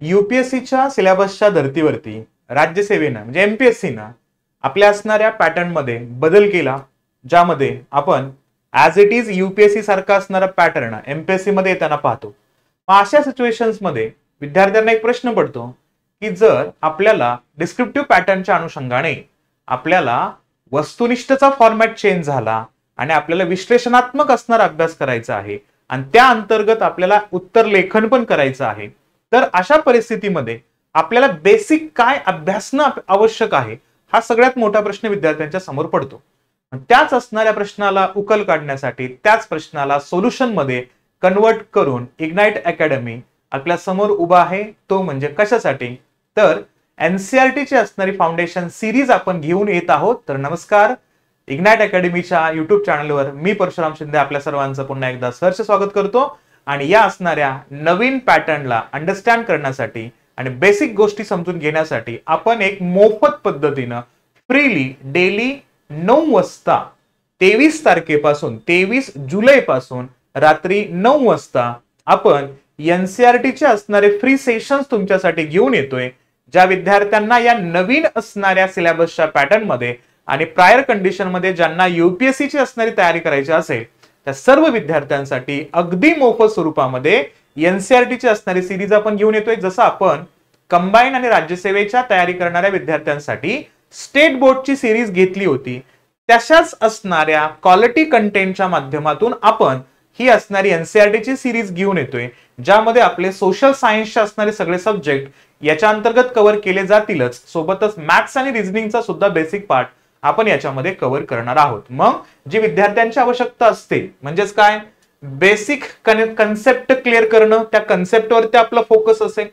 यूपीएससीच्या सिलेबसच्या धर्तीवरती राज्यसेवेनं म्हणजे एमपीएससीनं आपल्या असणाऱ्या पॅटर्न मध्ये बदल केला, ज्यामध्ये आपण ऍज इट इज यूपीएससी सारखा असणारा पॅटर्न एमपीएससी मध्ये येताना पाहतो. अशा सिच्युएशन्स मध्ये विद्यार्थ्यांना एक प्रश्न पडतो की जर आपल्याला डिस्क्रिप्टिव्ह पॅटर्नच्या अनुषंगाने आपल्याला वस्तुनिष्ठचा फॉर्मॅट चेंज झाला आणि आपल्याला विश्लेषणात्मक असणारा अभ्यास करायचा आहे आणि त्या अंतर्गत आपल्याला उत्तर लेखन पण करायचं आहे, तर अशा परिस्थितीमध्ये आपल्याला बेसिक काय अभ्यासणं आवश्यक आहे हा सगळ्यात मोठा प्रश्न विद्यार्थ्यांच्या समोर पडतो. त्याच असणाऱ्या प्रश्नाला उकल काढण्यासाठी, त्याच प्रश्नाला सोल्युशन मध्ये कन्वर्ट करून इग्नाइट अकॅडमी आपल्या समोर उभा आहे. तो म्हणजे कशासाठी, तर एनसीईआरटी ची असणारी फाउंडेशन सिरीज आपण घेऊन येत आहोत. तर नमस्कार, इग्नाइट अकॅडमीच्या युट्यूब चॅनलवर मी परशुराम शिंदे आपल्या सर्वांचं पुन्हा एकदा सहर्ष स्वागत करतो. आणि या असणाऱ्या नवीन पॅटर्नला अंडरस्टँड करण्यासाठी आणि बेसिक गोष्टी समजून घेण्यासाठी आपण एक मोफत पद्धतीनं फ्रीली डेली 9 वाजता 23 तारखेपासून 23 जुलै पासून रात्री 9 वाजता आपण एनसीईआरटीचे असणारे फ्री सेशन्स तुमच्यासाठी घेऊन येतोय. ज्या विद्यार्थ्यांना या नवीन असणाऱ्या सिलेबसच्या पॅटर्न मध्ये आणि प्रायर कंडिशन मध्ये ज्यांना यूपीएससी ची असणारी तयारी करायची असेल त्या सर्व विद्यार्थ्यांसाठी अगदी मोफत स्वरूपामध्ये एनसीईआरटीची असणारी सिरीज आपण घेऊन येतोय. जसं आपण कंबाईन आणि राज्यसेवेच्या तयारी करणाऱ्या विद्यार्थ्यांसाठी स्टेट बोर्डची सिरीज घेतली होती, तशाच असणाऱ्या क्वालिटी कंटेंटच्या माध्यमातून आपण ही असणारी एनसीईआरटीची सिरीज घेऊन येतोय, ज्यामध्ये आपले सोशल सायन्सचे असणारे सगळे सब्जेक्ट याच्या अंतर्गत कव्हर केले जातीलच, सोबतच मॅथ्स आणि रिझनिंगचा सुद्धा बेसिक पार्ट आपण याच्यामध्ये कव्हर करणार आहोत. मग जी विद्यार्थ्यांची आवश्यकता असते म्हणजेच काय, बेसिक कन्सेप्ट क्लिअर करणं, त्या कन्सेप्टवरती आपला फोकस असेल.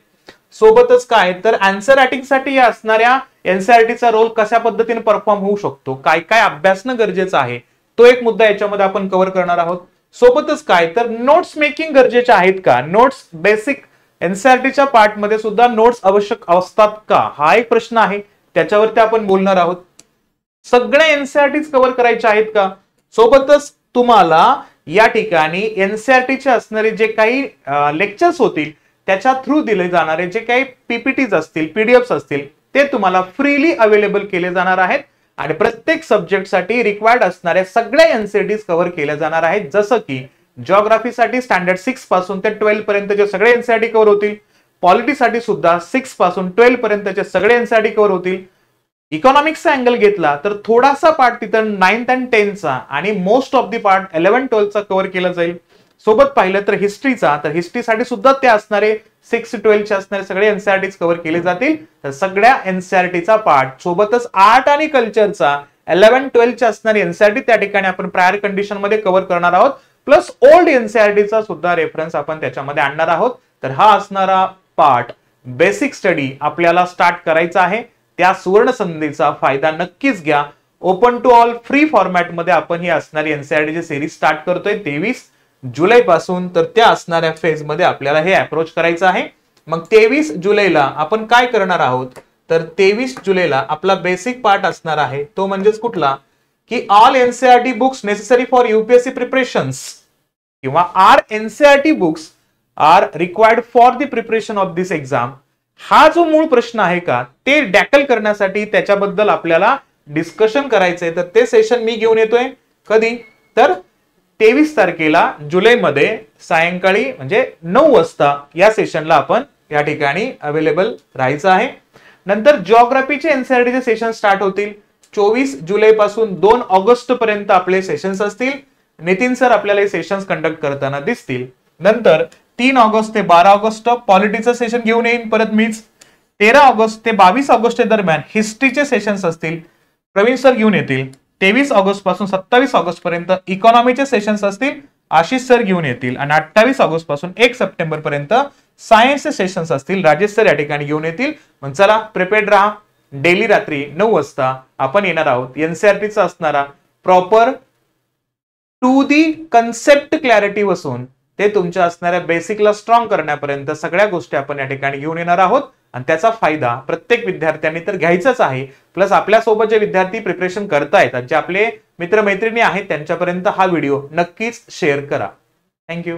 सोबतच काय तर आन्सर रायटिंग साठी या असणाऱ्या एनसीईआरटीचा रोल कशा पद्धतीने परफॉर्म होऊ शकतो, काय काय अभ्यासणं गरजेचं आहे, तो एक मुद्दा याच्यामध्ये आपण कव्हर करणार आहोत. सोबतच काय तर नोट्स मेकिंग गरजेचे आहेत का, नोट्स बेसिक एनसीईआरटीच्या पार्ट मध्ये सुद्धा नोट्स आवश्यक असतात का, हा एक प्रश्न आहे, त्याच्यावरती आपण बोलणार आहोत. सगळे एनसीईआरटीच कव्हर करायचे आहेत का, सोबतच तुम्हाला या ठिकाणी एनसीईआरटीचे असणारे जे काही लेक्चर्स होतील त्याच्या थ्रू दिले जाणारे जे काही पीपीटीज असतील, पीडीएफ्स असतील, ते तुम्हाला फ्रीली अवेलेबल केले जाणार आहेत आणि प्रत्येक सब्जेक्टसाठी रिक्वायर्ड असणाऱ्या सगळ्या एनसीईआरटीज कव्हर केल्या जाणार आहेत. जसं की जिओग्राफीसाठी स्टँडर्ड 6 पासून ते 12 पर्यंतचे सगळे एनसीईआरटी कव्हर होतील, पॉलिटीसाठी सुद्धा 6 पासून 12 पर्यंतचे सगळे एनसीईआरटी कव्हर होतील. इकॉनॉमिक्सचा अँगल घेतला तर थोडासा पार्ट तिथं 9th and 10th चा आणि most of the part 11th 12th चा कव्हर केला जाईल. सोबत पाहिलं तर हिस्ट्रीचा, तर हिस्ट्रीसाठी सुद्धा ते असणारे 6 to 12 चे असणारे सगळे एनसीईआरटीज कव्हर केले जातील. तर सगळ्या एनसीईआरटीचा पार्ट सोबतच आर्ट आणि कल्चरचा 11th 12th चे असणारी एनसीईआरटी त्या ठिकाणी आपण प्रायर कंडिशन मध्ये कव्हर करणार आहोत. प्लस ओल्ड एनसीईआरटीचा सुद्धा रेफरन्स आपण त्याच्यामध्ये आणणार आहोत. तर हा असणारा पार्ट बेसिक स्टडी आपल्याला स्टार्ट करायचा आहे. त्या सुवर्ण संधीचा फायदा नक्कीच घ्या. Open to all free format मध्ये आपण ही असणारी एनसीईआरटीची सिरीज स्टार्ट करतोय 23 जुलै पासून. तर त्या असणाऱ्या फेज मध्ये आपल्याला हे अप्रोच करायचं आहे. मग 23 जुलैला आपण काय करणार आहोत, तर 23 जुलैला आपला बेसिक पार्ट असणार आहे तो म्हणजेच कुठला, की all NCERT books necessary for UPSC preparations किंवा are NCERT books are required for the preparation of this exam. हा जो मूळ प्रश्न आहे का ते डॅकल करण्यासाठी त्याच्याबद्दल आपल्याला डिस्कशन करायचंय. तर ते सेशन मी घेऊन येतोय कधी, तर 23 तारखेला जुलैमध्ये सायंकाळी म्हणजे 9 वाजता या सेशनला आपण या ठिकाणी अवेलेबल राहायचं आहे. नंतर जिओग्राफीचे एनसीईआरटीचे सेशन स्टार्ट होतील 24 जुलै पासून 2 ऑगस्ट पर्यंत आपले सेशन्स असतील. नितीन सर आपल्याला हे सेशन्स कंडक्ट करताना दिसतील. नंतर 3 ऑगस्ट ते 12 ऑगस्ट पॉलिटीचं सेशन घेऊन येईन परत मीच. 13 ऑगस्ट ते 22 ऑगस्ट दरम्यान हिस्ट्रीचे सेशन्स असतील, प्रवीण सर घेऊन येतील. 23 ऑगस्ट पासून 27 ऑगस्ट पर्यंत इकॉनॉमीचे सेशन्स असतील, आशिष सर घेऊन येतील. आणि 28 ऑगस्ट पासून 1 सप्टेंबर पर्यंत सायन्सचे सेशन्स असतील, राजेश सर या ठिकाणी घेऊन येतील. मग चला प्रिपेअर्ड राहा. डेली रात्री 9 वाजता आपण येणार आहोत एनसीईआरटीचा असणारा proper to the concept clarity बसून ते तुमच्या असणाऱ्या बेसिकला स्ट्रॉंग करण्यापर्यंत सगळ्या गोष्टी आपण या ठिकाणी घेऊन येणार आहोत. आणि त्याचा फायदा प्रत्येक विद्यार्थ्यांनी तर घ्यायचाच आहे. प्लस आपल्यासोबत जे विद्यार्थी प्रिपरेशन करतायत, जे आपले मित्रमैत्रिणी आहेत, त्यांच्यापर्यंत हा व्हिडिओ नक्कीच शेअर करा. थँक्यू.